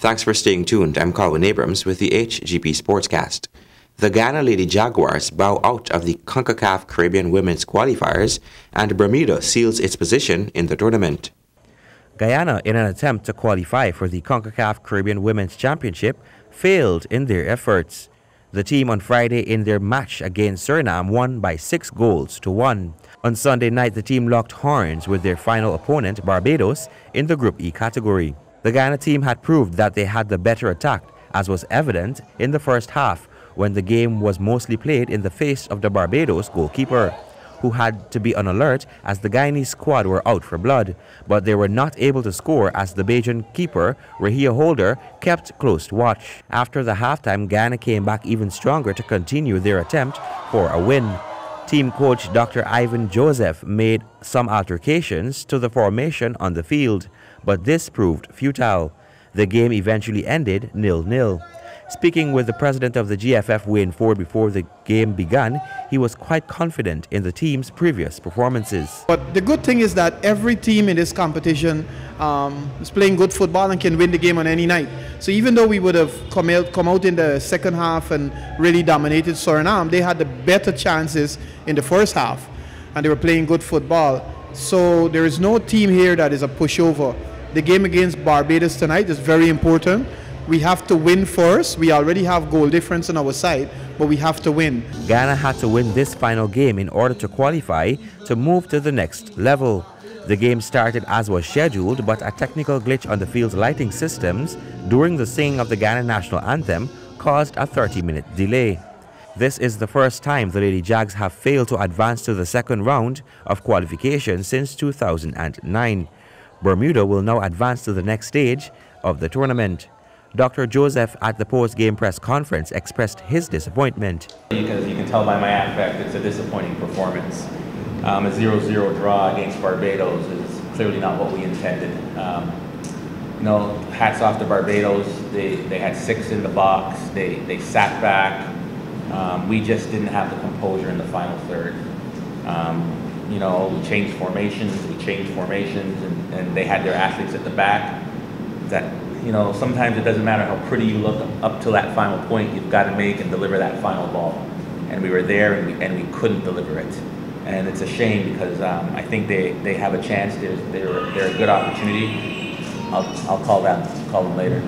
Thanks for staying tuned. I'm Colin Abrams with the HGP SPORTCAST. The Ghana Lady Jaguars bow out of the CONCACAF Caribbean Women's Qualifiers, and Bermuda seals its position in the tournament. Guyana, in an attempt to qualify for the CONCACAF Caribbean Women's Championship, failed in their efforts. The team on Friday in their match against Suriname won by 6-1. On Sunday night, the team locked horns with their final opponent, Barbados, in the Group E category. The Ghana team had proved that they had the better attack, as was evident in the first half, when the game was mostly played in the face of the Barbados goalkeeper, who had to be on alert as the Guyanese squad were out for blood, but they were not able to score as the Bajan keeper, Rahia Holder, kept close watch. After the halftime, Ghana came back even stronger to continue their attempt for a win. Team coach Dr. Ivan Joseph made some alterations to the formation on the field, but this proved futile. The game eventually ended 0-0. Speaking with the president of the GFF, Wayne Ford, before the game began, he was quite confident in the team's previous performances. But the good thing is that every team in this competition is playing good football and can win the game on any night. So even though we would have come out in the second half and really dominated Suriname, they had the better chances in the first half, and they were playing good football. So there is no team here that is a pushover. The game against Barbados tonight is very important. We have to win first. We already have goal difference on our side, but we have to win. Ghana had to win this final game in order to qualify to move to the next level. The game started as was scheduled, but a technical glitch on the field's lighting systems during the singing of the Ghana national anthem caused a 30-minute delay. This is the first time the Lady Jags have failed to advance to the second round of qualification since 2009. Bermuda will now advance to the next stage of the tournament. Dr. Joseph at the post-game press conference expressed his disappointment. Because you can tell by my affect, it's a disappointing performance. A 0-0 draw against Barbados is clearly not what we intended. Hats off to Barbados. They had 6 in the box. They sat back. We just didn't have the composure in the final third. We changed formations, and they had their athletes at the back. Sometimes it doesn't matter how pretty you look up to that final point, you've got to make and deliver that final ball. And we were there and we couldn't deliver it. And it's a shame because I think they have a chance. They're a good opportunity. I'll call them later.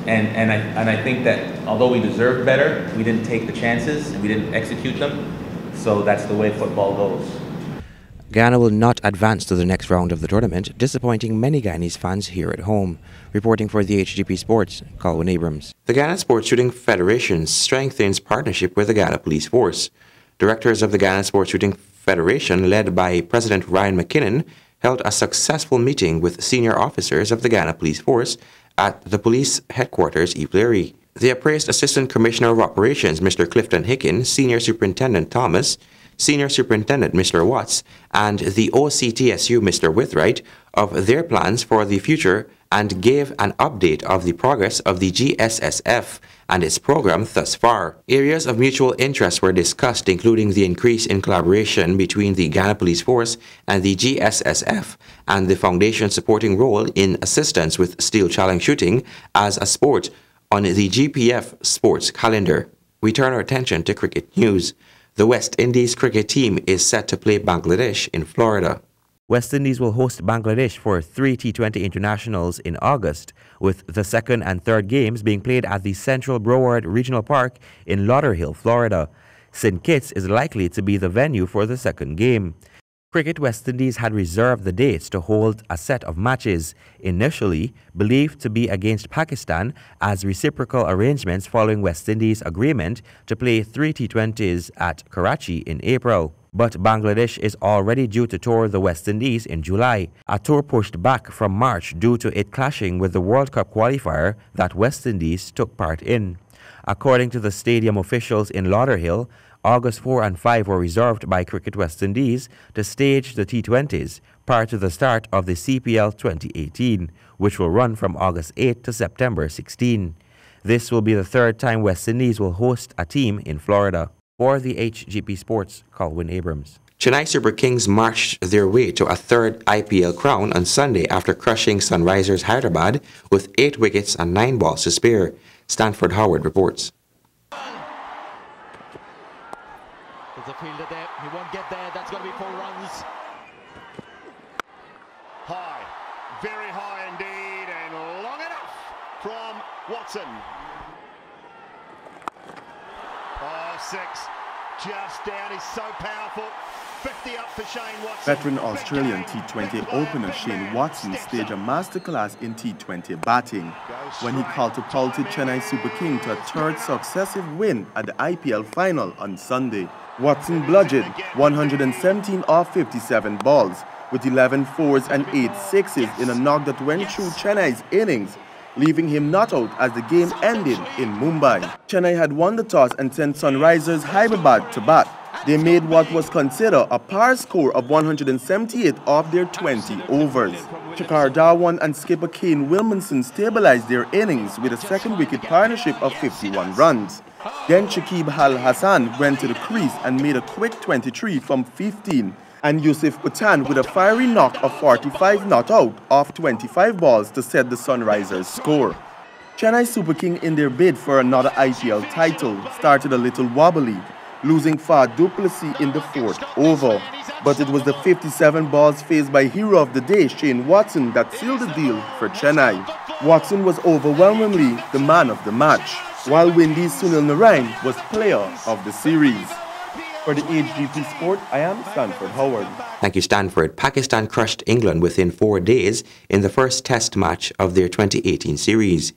And I think that although we deserved better, we didn't take the chances and we didn't execute them. So that's the way football goes. Ghana will not advance to the next round of the tournament, disappointing many Guyanese fans here at home. Reporting for the HGP Sports, Colin Abrams. The Ghana Sports Shooting Federation strengthens partnership with the Ghana Police Force. Directors of the Ghana Sports Shooting Federation, led by President Ryan McKinnon, held a successful meeting with senior officers of the Ghana Police Force at the police headquarters, Ipleri. They appraised Assistant Commissioner of Operations, Mr. Clifton Hicken, Senior Superintendent Thomas, Senior Superintendent Mr. Watts, and the OCTSU Mr. Withright of their plans for the future and gave an update of the progress of the GSSF and its program thus far. Areas of mutual interest were discussed, including the increase in collaboration between the Ghana Police Force and the GSSF and the Foundation's supporting role in assistance with steel challenge shooting as a sport on the GPF sports calendar. We turn our attention to cricket news. The West Indies cricket team is set to play Bangladesh in Florida. West Indies will host Bangladesh for 3 T20 internationals in August, with the second and third games being played at the Central Broward Regional Park in Lauderhill, Florida. St. Kitts is likely to be the venue for the second game. Cricket West Indies had reserved the dates to hold a set of matches, initially believed to be against Pakistan, as reciprocal arrangements following West Indies' agreement to play 3 T20s at Karachi in April. But Bangladesh is already due to tour the West Indies in July, a tour pushed back from March due to it clashing with the World Cup qualifier that West Indies took part in. According to the stadium officials in Lauderhill, August 4 and 5 were reserved by Cricket West Indies to stage the T20s prior to the start of the CPL 2018, which will run from August 8 to September 16. This will be the third time West Indies will host a team in Florida. For the HGP Sports, Colin Abrams. Chennai Super Kings marched their way to a third IPL crown on Sunday after crushing Sunrisers Hyderabad with 8 wickets and 9 balls to spare. Stanford Howard reports. There's a fielder there. He won't get there. That's going to be 4 runs. High, very high indeed, and long enough from Watson. 6, just down. He's so powerful. 50 up for Shane Watson. Veteran Australian T20 opener Shane Watson staged a masterclass in T20 batting when he catapulted Chennai Super King to a third successive win at the IPL final on Sunday. Watson bludgeoned 117 off 57 balls with 11 fours and 8 sixes in a knock that went through Chennai's innings, leaving him not out as the game ended in Mumbai. Chennai had won the toss and sent Sunrisers Hyderabad to bat. They made what was considered a par score of 178 off their 20 overs. Shikhar Dhawan and skipper Kane Williamson stabilized their innings with a second wicket partnership of 51 runs. Then Shakib Al Hassan went to the crease and made a quick 23 from 15. And Yusuf Pathan with a fiery knock of 45 not out off 25 balls to set the Sunrisers score. Chennai Super King in their bid for another IPL title started a little wobbly, losing Fad du Plessis in the 4th over. But it was the 57 balls faced by hero of the day Shane Watson that sealed the deal for Chennai. Watson was overwhelmingly the man of the match, while Windies Sunil Narain was player of the series. For the HGP Sport, I am Stanford Howard. Thank you, Stanford. Pakistan crushed England within 4 days in the first test match of their 2018 series.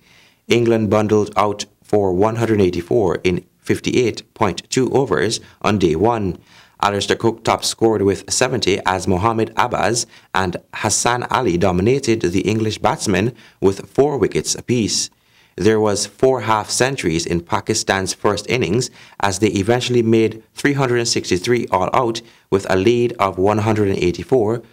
England bundled out for 184 in 58.2 overs on day 1. Alistair Cook top scored with 70 as Mohamed Abbas and Hassan Ali dominated the English batsmen with 4 wickets apiece. There was 4 half-centuries in Pakistan's first innings as they eventually made 363 all out with a lead of 184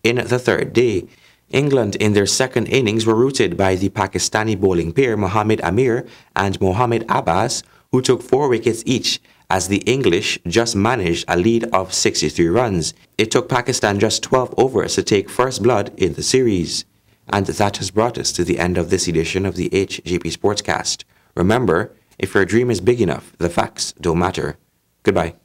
in the 3rd day. England in their second innings were routed by the Pakistani bowling pair Mohammad Amir and Mohamed Abbas, who took 4 wickets each as the English just managed a lead of 63 runs. It took Pakistan just 12 overs to take first blood in the series. And that has brought us to the end of this edition of the HGP Sportscast. Remember, if your dream is big enough, the facts don't matter. Goodbye.